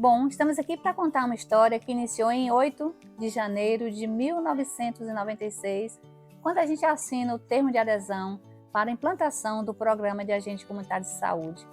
Bom, estamos aqui para contar uma história que iniciou em 8 de janeiro de 1996, quando a gente assina o termo de adesão para a implantação do Programa de Agente Comunitário de Saúde.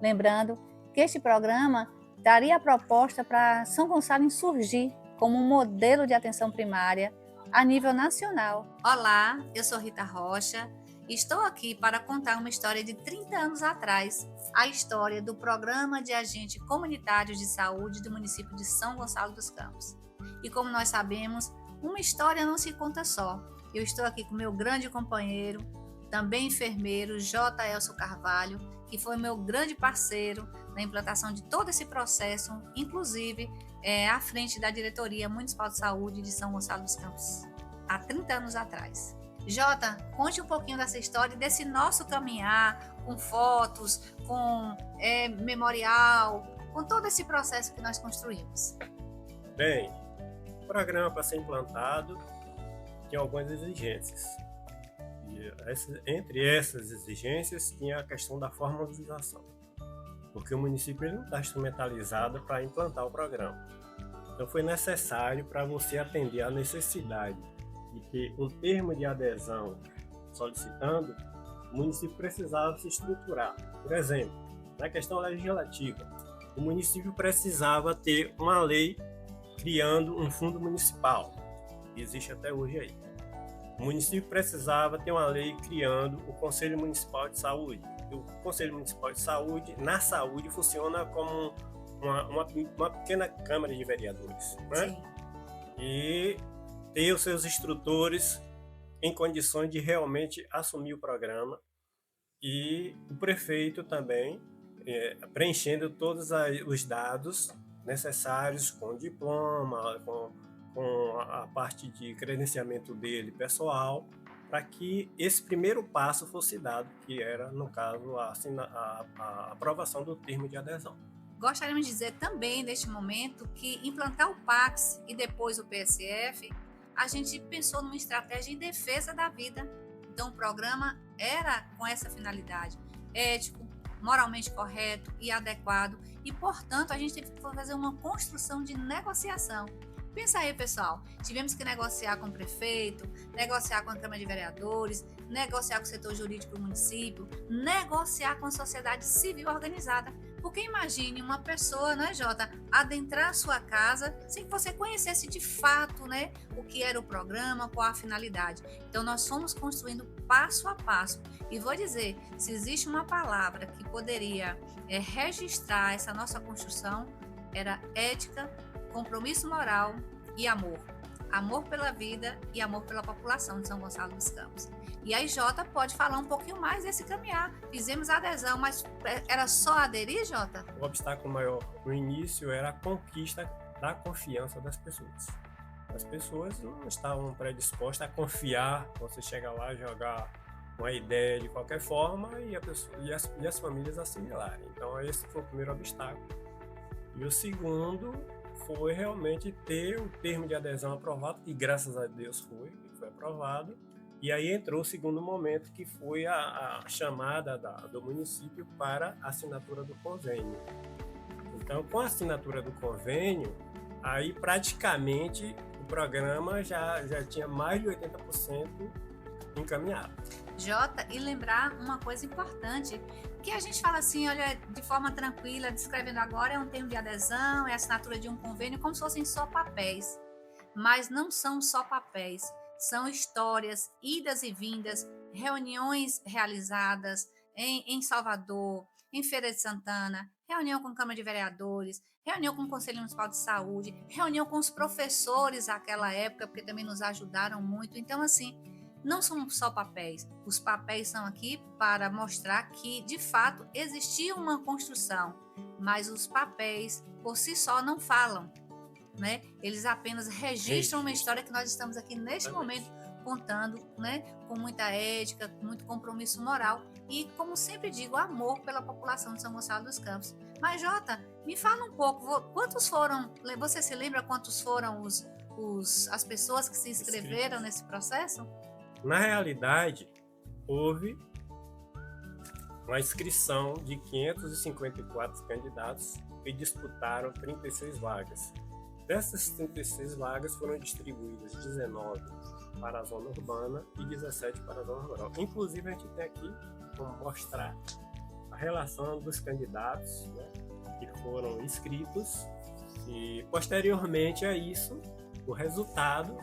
Lembrando que este programa daria a proposta para São Gonçalo insurgir como um modelo de atenção primária a nível nacional. Olá, eu sou Rita Rocha e estou aqui para contar uma história de 30 anos atrás, a história do Programa de Agente Comunitário de Saúde do município de São Gonçalo dos Campos. E como nós sabemos, uma história não se conta só. Eu estou aqui com meu grande companheiro, também enfermeiro, J. Elcio Carvalho, que foi meu grande parceiro na implantação de todo esse processo, inclusive à frente da Diretoria Municipal de Saúde de São Gonçalo dos Campos, há 30 anos atrás. Jota, conte um pouquinho dessa história, desse nosso caminhar, com fotos, com memorial, com todo esse processo que nós construímos. Bem, o programa para ser implantado tinha algumas exigências. E entre essas exigências tinha a questão da formalização, porque o município não está instrumentalizado para implantar o programa. Então foi necessário, para você atender à necessidade de ter um termo de adesão solicitando, o município precisava se estruturar. Por exemplo, na questão legislativa, o município precisava ter uma lei criando um fundo municipal, que existe até hoje aí. O município precisava ter uma lei criando o Conselho Municipal de Saúde. O Conselho Municipal de Saúde, na saúde, funciona como uma pequena Câmara de Vereadores, né? Sim. E ter os seus instrutores em condições de realmente assumir o programa, e o prefeito também preenchendo todos os dados necessários, com diploma, com a parte de credenciamento dele pessoal, para que esse primeiro passo fosse dado, que era, no caso, a aprovação do termo de adesão. Gostaríamos de dizer também, neste momento, que implantar o PACS e depois o PSF, a gente pensou numa estratégia em defesa da vida. Então, o programa era com essa finalidade, ético, moralmente correto e adequado, e, portanto, a gente teve que fazer uma construção de negociação. Pensa aí, pessoal, tivemos que negociar com o prefeito, negociar com a Câmara de Vereadores, negociar com o setor jurídico do município, negociar com a sociedade civil organizada. Porque imagine uma pessoa, né, Jota, adentrar a sua casa sem que você conhecesse de fato, né, o que era o programa, qual a finalidade. Então, nós fomos construindo passo a passo. E vou dizer, se existe uma palavra que poderia registrar essa nossa construção, era ética, compromisso moral e amor. Amor pela vida e amor pela população de São Gonçalo dos Campos. E aí, Jota, pode falar um pouquinho mais desse caminhar. Fizemos a adesão, mas era só aderir, Jota? O obstáculo maior no início era a conquista da confiança das pessoas. As pessoas não estavam predispostas a confiar, você chega lá e jogar uma ideia de qualquer forma e as famílias assimilarem. Então, esse foi o primeiro obstáculo. E o segundo foi realmente ter o termo de adesão aprovado, e graças a Deus foi aprovado. E aí entrou o segundo momento, que foi a chamada do município para a assinatura do convênio. Então, com a assinatura do convênio, aí praticamente o programa já tinha mais de 80% encaminhado. Jota, e lembrar uma coisa importante, que a gente fala assim, olha, de forma tranquila, descrevendo agora, é um termo de adesão, é a assinatura de um convênio, como se fossem só papéis. Mas não são só papéis, são histórias, idas e vindas, reuniões realizadas em Salvador, em Feira de Santana, reunião com a Câmara de Vereadores, reunião com o Conselho Municipal de Saúde, reunião com os professores naquela época, porque também nos ajudaram muito. Então, assim, não são só papéis. Os papéis são aqui para mostrar que, de fato, existia uma construção, mas os papéis, por si só, não falam, né? Eles apenas registram uma história que nós estamos aqui neste momento contando, né? Com muita ética, com muito compromisso moral e, como sempre digo, amor pela população de São Gonçalo dos Campos. Mas, Jota, me fala um pouco, quantos foram, você se lembra quantos foram as pessoas que se inscreveram nesse processo? Na realidade, houve uma inscrição de 554 candidatos e disputaram 36 vagas. Dessas 36 vagas foram distribuídas 19 para a zona urbana e 17 para a zona rural. Inclusive, a gente tem aqui como mostrar a relação dos candidatos, né, que foram inscritos e, posteriormente a isso, o resultado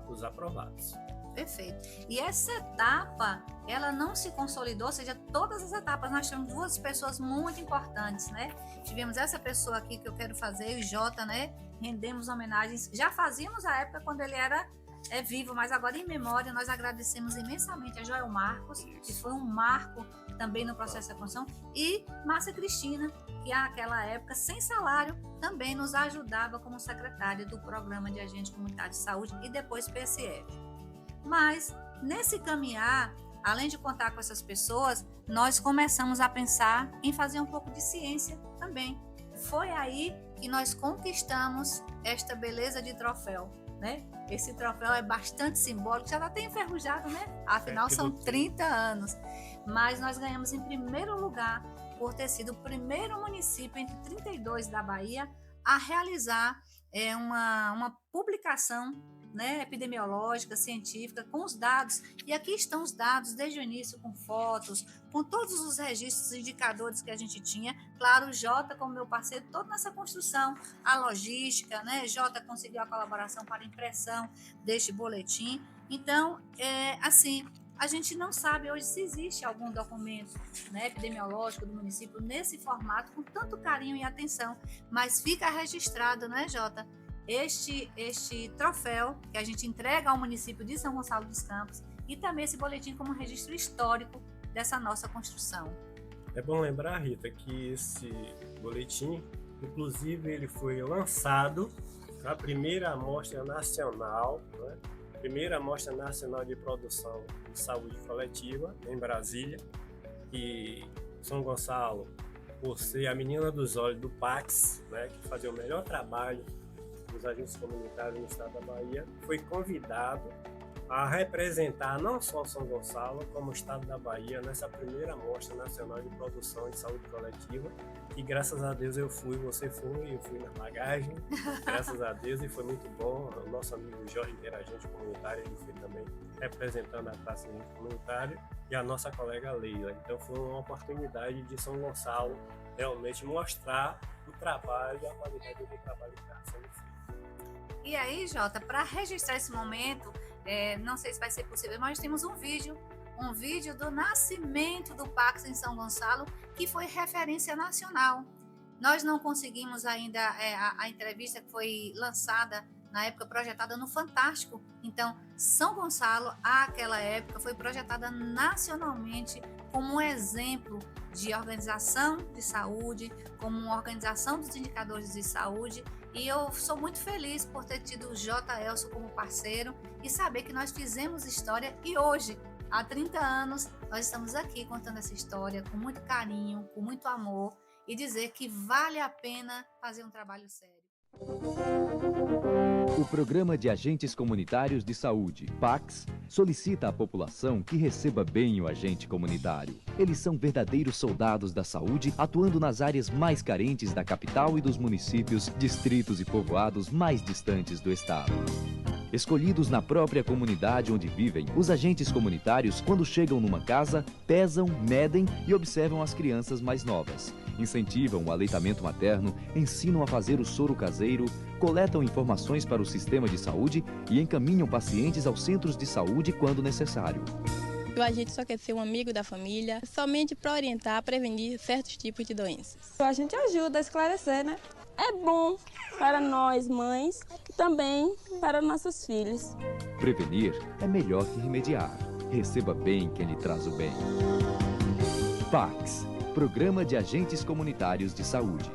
dos aprovados. Perfeito. E essa etapa, ela não se consolidou, ou seja, todas as etapas nós tivemos duas pessoas muito importantes, né? Tivemos essa pessoa aqui que eu quero fazer, o Jota, né? Rendemos homenagens, já fazíamos a época quando ele era vivo, mas agora em memória nós agradecemos imensamente a Joel Marcos, que foi um marco também no processo da construção, e Márcia Cristina, que naquela época, sem salário, também nos ajudava como secretária do Programa de Agente Comunitário de Saúde e depois PSF. Mas, nesse caminhar, além de contar com essas pessoas, nós começamos a pensar em fazer um pouco de ciência também. Foi aí que nós conquistamos esta beleza de troféu, né? Esse troféu é bastante simbólico, já está até enferrujado, né? Afinal, são 30 anos. Mas nós ganhamos em primeiro lugar por ter sido o primeiro município entre 32 da Bahia a realizar uma publicação, né, epidemiológica, científica, com os dados. E aqui estão os dados desde o início, com fotos, com todos os registros, indicadores que a gente tinha. Claro, o Jota, como meu parceiro, todo nessa construção, a logística, né? Jota conseguiu a colaboração para a impressão deste boletim. Então, assim, a gente não sabe hoje se existe algum documento, né, epidemiológico do município nesse formato, com tanto carinho e atenção, mas fica registrado, né, Jota? Este troféu que a gente entrega ao município de São Gonçalo dos Campos e também esse boletim como um registro histórico dessa nossa construção. É bom lembrar, Rita, que esse boletim, inclusive, ele foi lançado na primeira Amostra Nacional, né? Primeira Amostra Nacional de Produção de Saúde Coletiva, em Brasília, e São Gonçalo, por ser a menina dos olhos do PACS, né, que fazia o melhor trabalho dos agentes comunitários no estado da Bahia, foi convidado a representar não só São Gonçalo, como o estado da Bahia nessa primeira Mostra Nacional de Produção em Saúde Coletiva, e graças a Deus eu fui, você foi, eu fui na bagagem, graças a Deus, e foi muito bom. O nosso amigo Jorge, que era agente comunitário, ele foi também representando a classe comunitária, e a nossa colega Leila. Então foi uma oportunidade de São Gonçalo realmente mostrar o trabalho e a qualidade do trabalho que está sendo feito. E aí, Jota, para registrar esse momento, não sei se vai ser possível, mas temos um vídeo do nascimento do PACS em São Gonçalo, que foi referência nacional. Nós não conseguimos ainda a entrevista que foi lançada na época, projetada no Fantástico. Então, São Gonçalo, àquela época, foi projetada nacionalmente como um exemplo de organização de saúde, como uma organização dos indicadores de saúde. E eu sou muito feliz por ter tido o J. Elcio como parceiro e saber que nós fizemos história, e hoje, há 30 anos, nós estamos aqui contando essa história com muito carinho, com muito amor, e dizer que vale a pena fazer um trabalho sério. O Programa de Agentes Comunitários de Saúde, PACS, solicita à população que receba bem o agente comunitário. Eles são verdadeiros soldados da saúde, atuando nas áreas mais carentes da capital e dos municípios, distritos e povoados mais distantes do estado. Escolhidos na própria comunidade onde vivem, os agentes comunitários, quando chegam numa casa, pesam, medem e observam as crianças mais novas. Incentivam o aleitamento materno, ensinam a fazer o soro caseiro, coletam informações para o sistema de saúde e encaminham pacientes aos centros de saúde quando necessário. O agente só quer ser um amigo da família, somente para orientar, prevenir certos tipos de doenças. A gente ajuda a esclarecer, né? É bom para nós, mães, e também para nossos filhos. Prevenir é melhor que remediar. Receba bem quem lhe traz o bem. PACS, Programa de Agentes Comunitários de Saúde.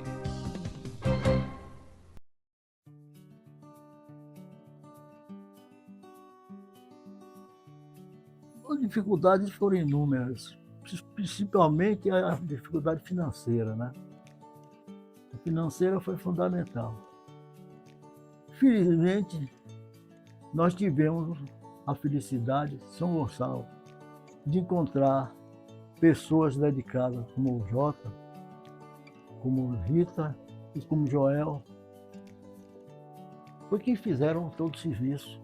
As dificuldades foram inúmeras, principalmente a dificuldade financeira, né? A financeira foi fundamental. Felizmente, nós tivemos a felicidade, São Gonçalo, de encontrar pessoas dedicadas como o Jota, como Rita e como Joel, foi que fizeram todo o serviço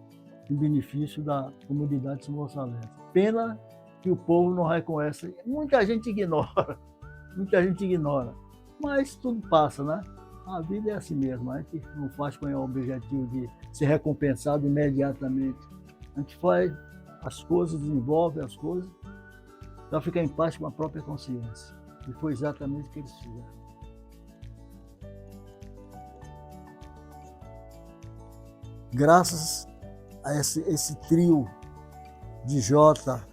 em benefício da comunidade são-gonçalense. Pena que o povo não reconhece. Muita gente ignora, mas tudo passa, né? A vida é assim mesmo, a gente não faz com o objetivo de ser recompensado imediatamente. A gente faz as coisas, desenvolve as coisas, para ficar em paz com a própria consciência. E foi exatamente o que eles fizeram. Graças a esse trio de Jota,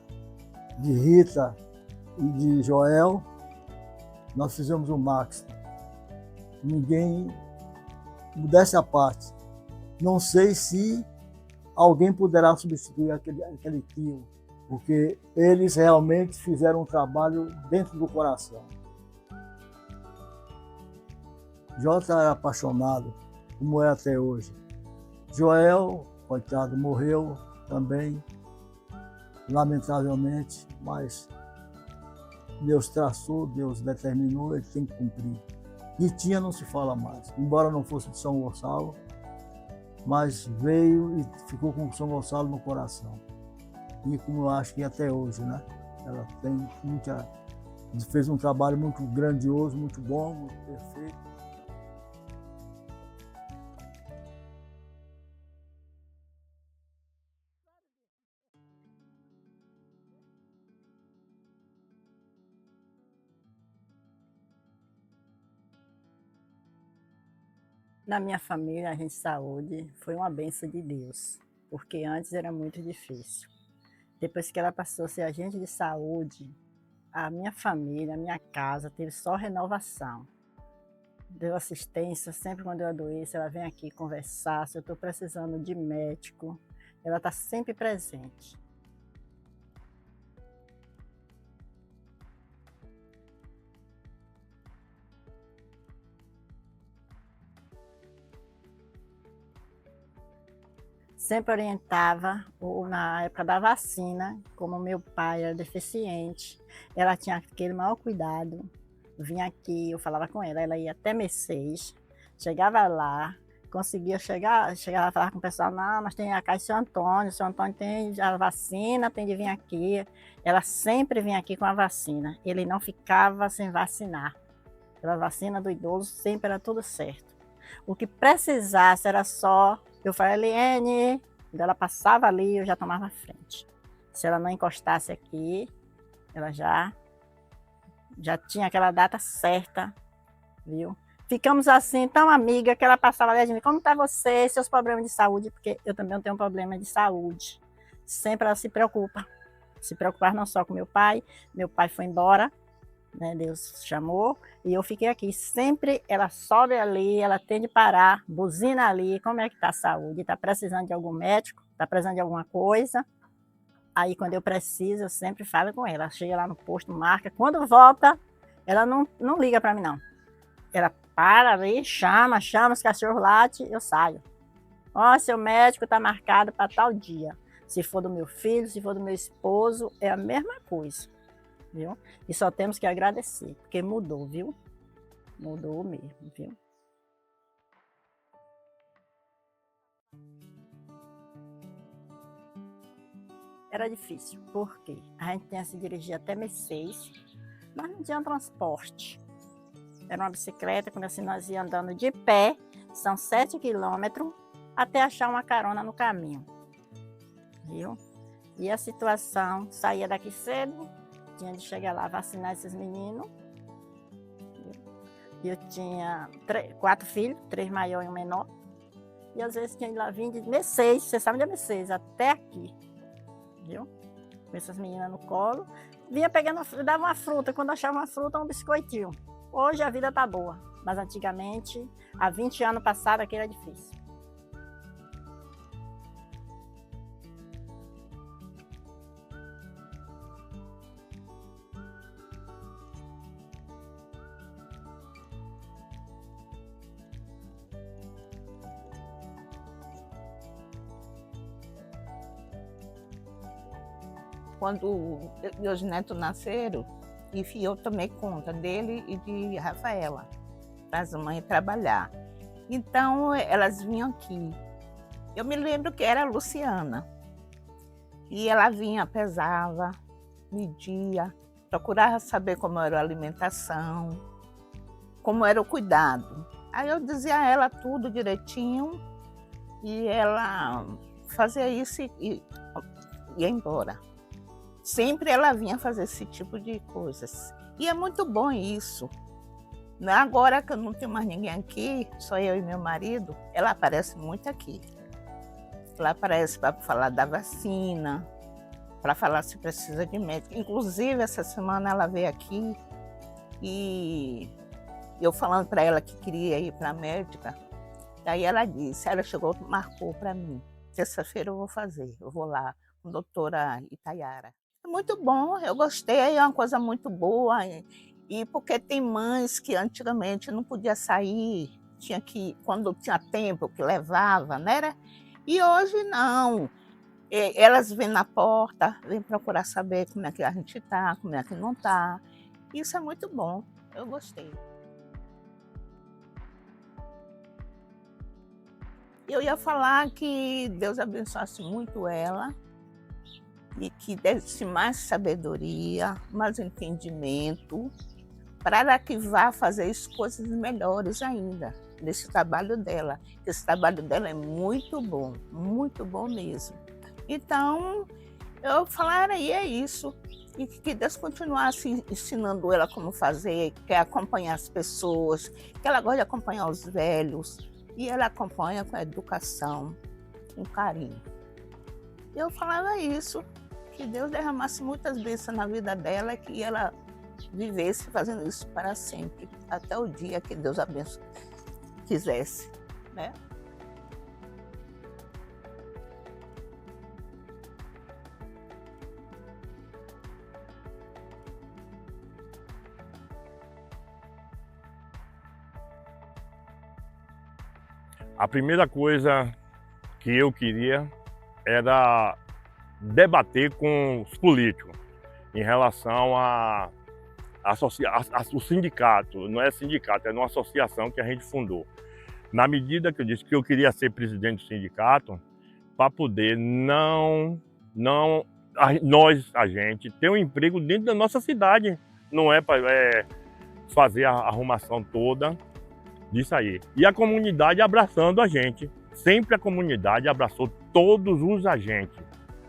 de Rita e de Joel, nós fizemos o máximo. Ninguém, modéstia à parte, não sei se alguém poderá substituir aquele trio, porque eles realmente fizeram um trabalho dentro do coração. Jota era apaixonado, como é até hoje. Joel, coitado, morreu também, lamentavelmente, mas Deus traçou, Deus determinou, ele tem que cumprir. Ritinha não se fala mais, embora não fosse de São Gonçalo, mas veio e ficou com São Gonçalo no coração. E como eu acho que até hoje, né? Ela fez um trabalho muito grandioso, muito bom, muito perfeito. Na minha família, a gente saúde foi uma bênção de Deus, porque antes era muito difícil. Depois que ela passou a ser agente de saúde, a minha família, a minha casa teve só renovação. Deu assistência, sempre quando eu adoeço, ela vem aqui conversar, se eu estou precisando de médico, ela está sempre presente. Sempre orientava, na época da vacina, como meu pai era deficiente, ela tinha aquele maior cuidado, vinha aqui, eu falava com ela ia até Mercedes, chegava lá, conseguia chegar a falar com o pessoal, não, nós temos a casa do seu Antônio tem a vacina, tem de vir aqui. Ela sempre vinha aqui com a vacina, ele não ficava sem vacinar. Pela vacina do idoso sempre era tudo certo. O que precisasse era só, eu falei, Eliane, quando ela passava ali, eu já tomava a frente. Se ela não encostasse aqui, ela já tinha aquela data certa, viu? Ficamos assim, tão amiga, que ela passava ali, a gente, como está você, seus problemas de saúde? Porque eu também tenho um problema de saúde. Sempre ela se preocupa. Se preocupar não só com meu pai foi embora, né, Deus chamou, e eu fiquei aqui. Sempre ela sobe ali, ela tem de parar, buzina ali, como é que está a saúde? Está precisando de algum médico? Está precisando de alguma coisa? Aí quando eu preciso, eu sempre falo com ela. Chega lá no posto, marca. Quando volta, ela não liga para mim, não. Ela para ali, chama, os cachorros latem, eu saio. Ó, seu médico está marcado para tal dia. Se for do meu filho, se for do meu esposo, é a mesma coisa. Viu? E só temos que agradecer, porque mudou, viu? Mudou mesmo, viu? Era difícil, porque a gente tinha que se dirigir até Mercedes, mas não tinha transporte. Era uma bicicleta, quando assim nós íamos andando de pé, são 7 quilômetros, até achar uma carona no caminho. Viu? E a situação, saía daqui cedo, tinha de chegar lá vacinar esses meninos. Eu tinha 4 filhos, 3 maiores e um menor. E às vezes tinha de lá vir de Mercedes, você sabe onde é Mercedes, até aqui. Viu? Com essas meninas no colo. Vinha pegando, dava uma fruta, quando achava uma fruta, um biscoitinho. Hoje a vida tá boa, mas antigamente, há 20 anos passados, aqui era difícil. Quando meus netos nasceram, e eu tomei conta dele e de Rafaela. para as mães trabalhar. Então, elas vinham aqui. Eu me lembro que era a Luciana. E ela vinha, pesava, media, procurava saber como era a alimentação, como era o cuidado. Aí eu dizia a ela tudo direitinho e ela fazia isso e ia embora. Sempre ela vinha fazer esse tipo de coisas. E é muito bom isso. Agora que eu não tenho mais ninguém aqui, só eu e meu marido, ela aparece muito aqui. Ela aparece para falar da vacina, para falar se precisa de médico. Inclusive, essa semana ela veio aqui e eu falando para ela que queria ir para a médica. Daí ela disse, ela chegou, marcou para mim. Terça-feira eu vou fazer, eu vou lá com a doutora Itaiara. É muito bom, eu gostei, é uma coisa muito boa. E porque tem mães que antigamente não podia sair, tinha que, quando tinha tempo, que levava, né? E hoje não. Elas vêm na porta, vêm procurar saber como é que a gente está, como é que não está. Isso é muito bom, eu gostei. Eu ia falar que Deus abençoasse muito ela e que desse mais sabedoria, mais entendimento, para ela que vá fazer as coisas melhores ainda nesse trabalho dela. Esse trabalho dela é muito bom mesmo. Então, eu falaria aí é isso. E que Deus continuasse ensinando ela como fazer, quer acompanhar as pessoas, que ela gosta de acompanhar os velhos. E ela acompanha com educação, com carinho. Eu falava isso, que Deus derramasse muitas bênçãos na vida dela, que ela vivesse fazendo isso para sempre, até o dia que Deus quisesse, né? A primeira coisa que eu queria era debater com os políticos em relação ao sindicato. Não é sindicato, é uma associação que a gente fundou. Na medida que eu disse que eu queria ser presidente do sindicato, para poder a gente, ter um emprego dentro da nossa cidade. Não é para fazer a arrumação toda disso aí. E a comunidade abraçando a gente. Sempre a comunidade abraçou todos os agentes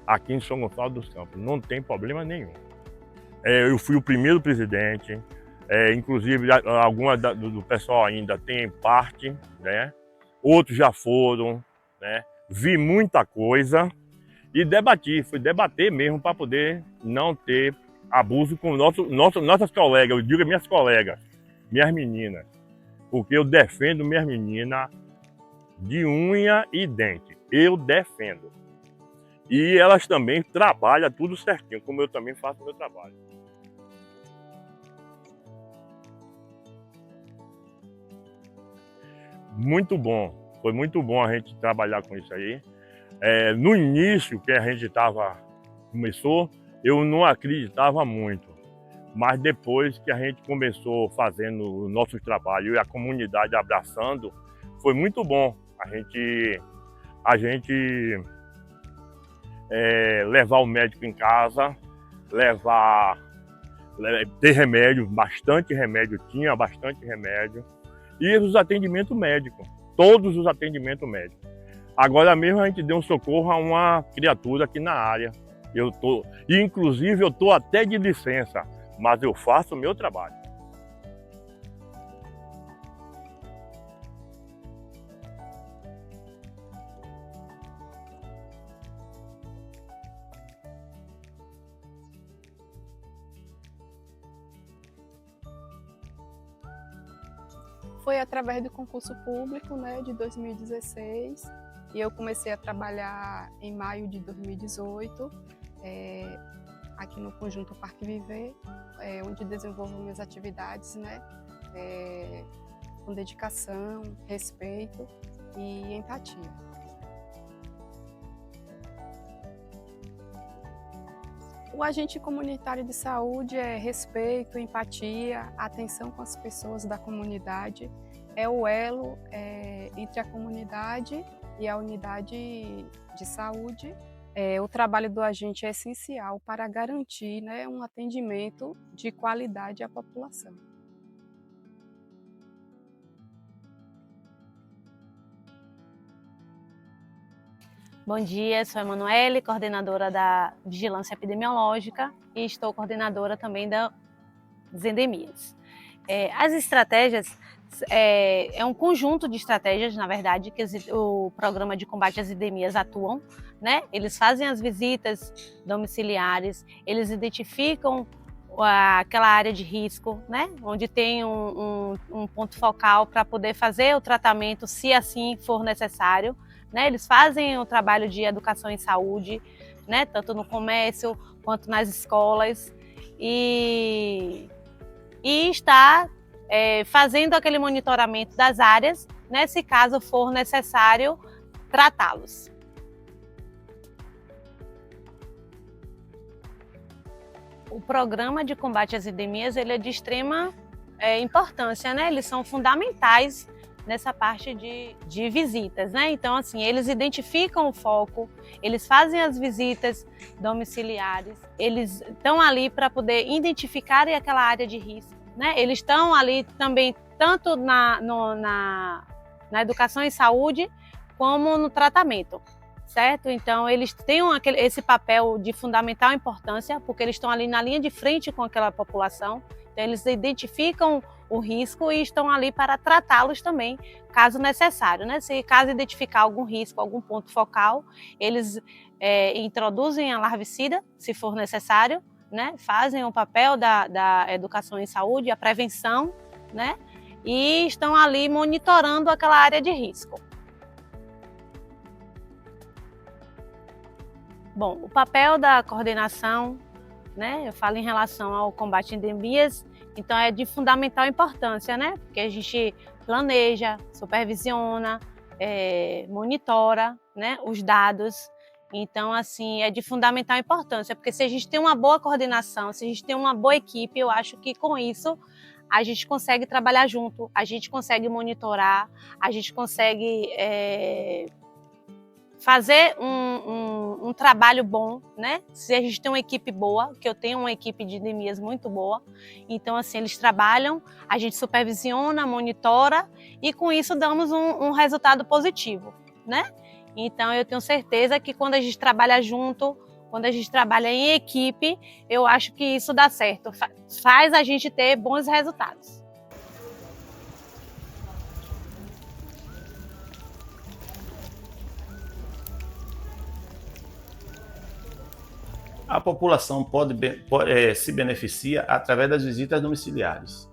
aqui em São Gonçalo dos Campos. Não tem problema nenhum. Eu fui o primeiro presidente. Inclusive, algumas do pessoal ainda tem parte, né? Outros já foram, né? Vi muita coisa e debati. Fui debater mesmo para poder não ter abuso com nossas colegas. Eu digo minhas colegas, minhas meninas. Porque eu defendo minhas meninas de unha e dente. Eu defendo. E elas também trabalham tudo certinho, como eu também faço o meu trabalho. Muito bom. Foi muito bom a gente trabalhar com isso aí. No início que a gente começou, eu não acreditava muito. Mas depois que a gente começou fazendo o nosso trabalho e a comunidade abraçando, foi muito bom a gente levar o médico em casa, ter remédio, bastante remédio, tinha bastante remédio, e os atendimentos médicos, todos os atendimentos médicos. Agora mesmo a gente deu um socorro a uma criatura aqui na área. Inclusive eu estou até de licença, mas eu faço o meu trabalho. Foi através do concurso público, né, de 2016, e eu comecei a trabalhar em maio de 2018, aqui no Conjunto Parque Viver, onde desenvolvo minhas atividades, né, com dedicação, respeito e empatia. O agente comunitário de saúde é respeito, empatia, atenção com as pessoas da comunidade é o elo entre a comunidade e a unidade de saúde. O trabalho do agente é essencial para garantir, né, um atendimento de qualidade à população. Bom dia, sou a Emanuele, coordenadora da Vigilância Epidemiológica e estou coordenadora também das endemias. As estratégias é um conjunto de estratégias, na verdade, que o Programa de Combate às Endemias atuam, né? Eles fazem as visitas domiciliares, eles identificam aquela área de risco, né? Onde tem um ponto focal para poder fazer o tratamento, se assim for necessário. Né? Eles fazem o trabalho de educação em saúde, né? Tanto no comércio quanto nas escolas, e está fazendo aquele monitoramento das áreas, né? Se caso for necessário tratá-los. O programa de combate às endemias ele é de extrema importância, né? Eles são fundamentais nessa parte de visitas, né? Então, assim, eles identificam o foco, eles fazem as visitas domiciliares, eles estão ali para poder identificar aquela área de risco, né? Eles estão ali também, tanto na educação em saúde, como no tratamento, certo? Então, eles têm esse papel de fundamental importância, porque eles estão ali na linha de frente com aquela população, então eles identificam o risco e estão ali para tratá-los também, caso necessário, né? Se caso identificar algum risco, algum ponto focal, eles introduzem a larvicida, se for necessário, né? Fazem o papel da educação em saúde, a prevenção, né? E estão ali monitorando aquela área de risco. Bom, o papel da coordenação, né? Eu falo em relação ao combate a endemias, então é de fundamental importância, né? Porque a gente planeja, supervisiona, monitora, né? Os dados. Então, assim, é de fundamental importância, porque se a gente tem uma boa coordenação, se a gente tem uma boa equipe, eu acho que com isso a gente consegue trabalhar junto, a gente consegue monitorar, a gente consegue fazer um trabalho bom, né? Se a gente tem uma equipe boa, que eu tenho uma equipe de endemias muito boa, então assim, eles trabalham, a gente supervisiona, monitora e com isso damos um resultado positivo, né? Então eu tenho certeza que quando a gente trabalha junto, quando a gente trabalha em equipe, eu acho que isso dá certo, faz a gente ter bons resultados. A população pode se beneficia através das visitas domiciliares.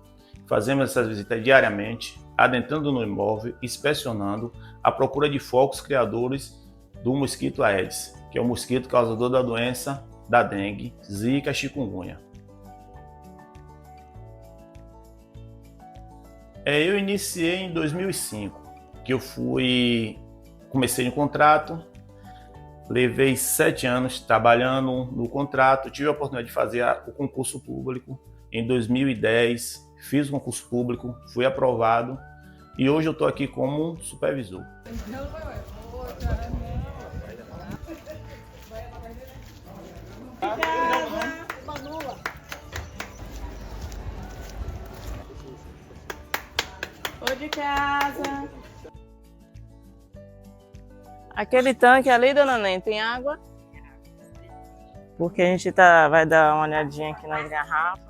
Fazemos essas visitas diariamente, adentrando no imóvel, inspecionando a procura de focos criadores do mosquito Aedes, que é o mosquito causador da doença da dengue, zika e chikungunya. Eu iniciei em 2005, que eu comecei um contrato, levei 7 anos trabalhando no contrato, tive a oportunidade de fazer o concurso público. Em 2010, fiz o concurso público, fui aprovado e hoje eu estou aqui como supervisor. Ô de casa. Aquele tanque ali, dona Nen, tem água? Porque a gente vai dar uma olhadinha aqui nas garrafas.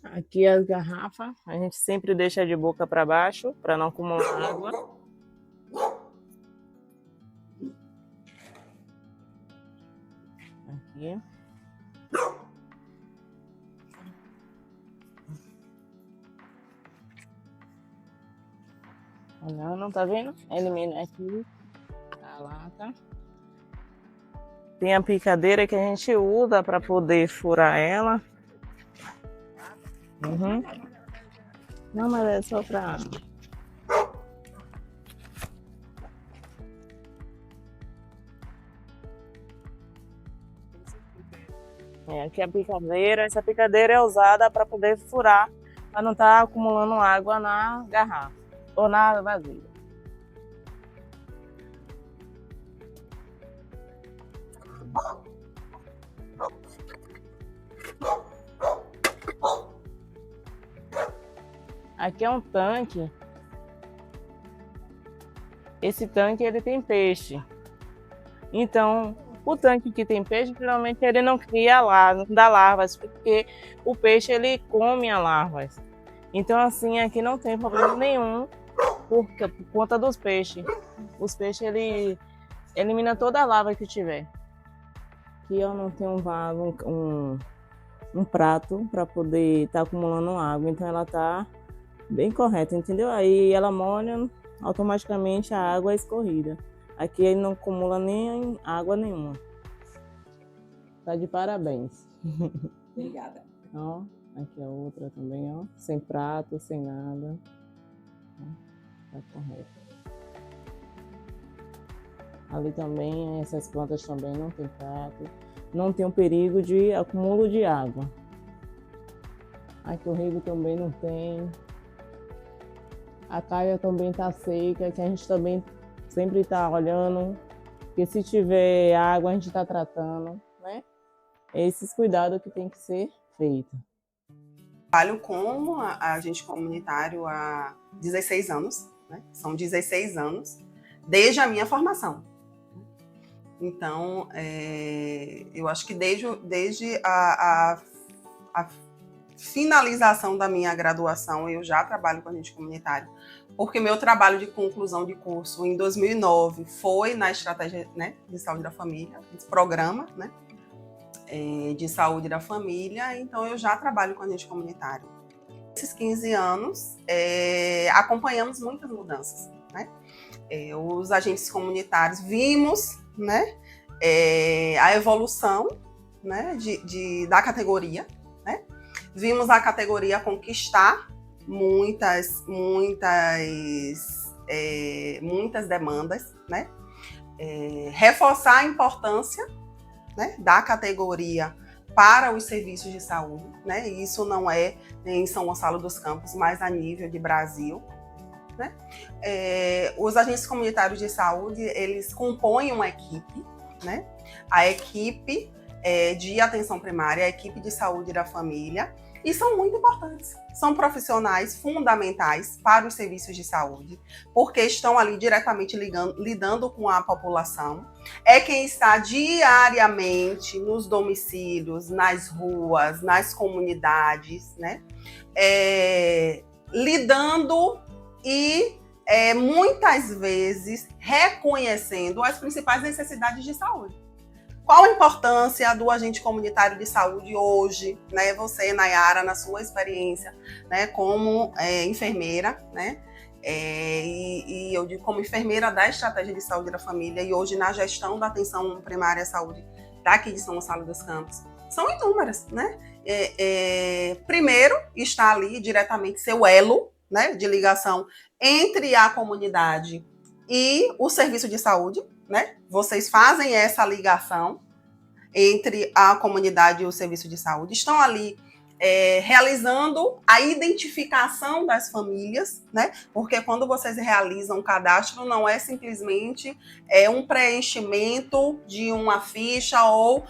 Aqui as garrafas, a gente sempre deixa de boca para baixo, para não acumular água. Aqui. Não tá vendo? Elimina aqui a lata. Tem a picadeira que a gente usa para poder furar ela. Uhum. Não, mas é só para Aqui é a picadeira. Essa picadeira é usada para poder furar, para não estar acumulando água na garrafa ou na vasilha. Aqui é um tanque. Esse tanque ele tem peixe. Então, o tanque que tem peixe, geralmente ele não cria larvas, não dá larvas, porque o peixe ele come as larvas. Então, assim, aqui não tem problema nenhum por conta dos peixes. Os peixes ele elimina toda a larva que tiver. Aqui eu não tenho um prato para poder estar acumulando água, então ela tá bem correta, entendeu? Aí ela molha, automaticamente a água é escorrida. Aqui ele não acumula nem água nenhuma. Tá de parabéns. Obrigada. Ó, aqui a outra também, ó, sem prato, sem nada. Tá correto. Ali também, essas plantas também não tem prato. Não tem um perigo de acúmulo de água. Aqui o rego também não tem. A caia também tá seca, que a gente também sempre tá olhando. Porque se tiver água, a gente tá tratando, né? É esses cuidados que tem que ser feito. Trabalho como agente comunitário há 16 anos, né? São 16 anos, desde a minha formação. Então, eu acho que desde a finalização da minha graduação, eu já trabalho com agente comunitário, porque meu trabalho de conclusão de curso em 2009 foi na estratégia, né, de saúde da família, esse programa, né, de saúde da família, então eu já trabalho com agente comunitário. Nesses 15 anos, acompanhamos muitas mudanças, né? Os agentes comunitários vimos, né, a evolução, né, da categoria, né? Vimos a categoria conquistar muitas demandas, né? Reforçar a importância, né, da categoria para os serviços de saúde, né? E isso não é em São Gonçalo dos Campos, mas a nível de Brasil, né? Os agentes comunitários de saúde, eles compõem uma equipe, né? A equipe de atenção primária, a equipe de saúde da família, e são muito importantes. São profissionais fundamentais para os serviços de saúde, porque estão ali diretamente lidando com a população. É quem está diariamente nos domicílios, nas ruas, nas comunidades, né? Lidando e muitas vezes reconhecendo as principais necessidades de saúde. Qual a importância do agente comunitário de saúde hoje, né? Você, Nayara, na sua experiência, né, como enfermeira, né? E eu digo como enfermeira da estratégia de saúde da família e hoje na gestão da atenção primária à saúde daqui de São Gonçalo dos Campos, são inúmeras, né? Primeiro, está ali diretamente seu elo, né, de ligação entre a comunidade e o serviço de saúde, né? Vocês fazem essa ligação entre a comunidade e o serviço de saúde, estão ali realizando a identificação das famílias, né? Porque quando vocês realizam um cadastro, não é simplesmente um preenchimento de uma ficha ou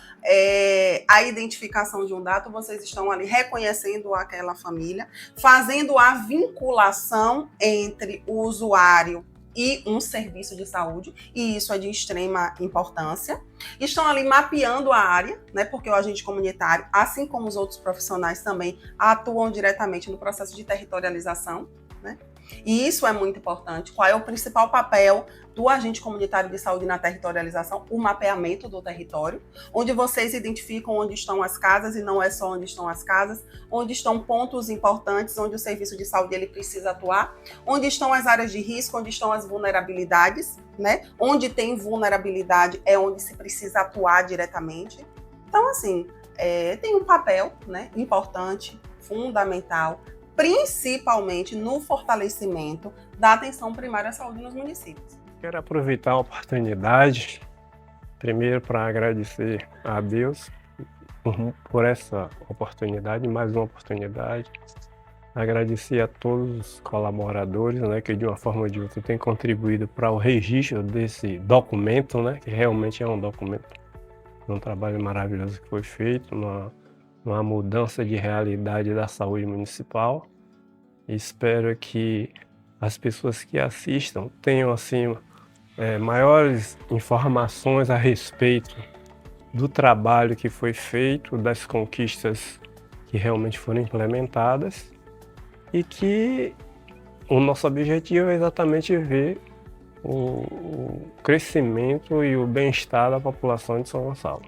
a identificação de um dado, vocês estão ali reconhecendo aquela família, fazendo a vinculação entre o usuário e um serviço de saúde, e isso é de extrema importância. Estão ali mapeando a área, né, porque o agente comunitário, assim como os outros profissionais também, atuam diretamente no processo de territorialização, né? E isso é muito importante. Qual é o principal papel do agente comunitário de saúde na territorialização? O mapeamento do território, onde vocês identificam onde estão as casas, e não é só onde estão as casas, onde estão pontos importantes, onde o serviço de saúde ele precisa atuar, onde estão as áreas de risco, onde estão as vulnerabilidades, né? Onde tem vulnerabilidade é onde se precisa atuar diretamente. Então, assim, tem um papel, né, importante, fundamental, principalmente no fortalecimento da atenção primária à saúde nos municípios. Quero aproveitar a oportunidade, primeiro para agradecer a Deus, por essa oportunidade, mais uma oportunidade. Agradecer a todos os colaboradores, né, que de uma forma ou de outra têm contribuído para o registro desse documento, né, que realmente é um documento, um trabalho maravilhoso que foi feito, uma mudança de realidade da saúde municipal. Espero que as pessoas que assistam tenham assim maiores informações a respeito do trabalho que foi feito, das conquistas que realmente foram implementadas, e que o nosso objetivo é exatamente ver o crescimento e o bem-estar da população de São Gonçalo.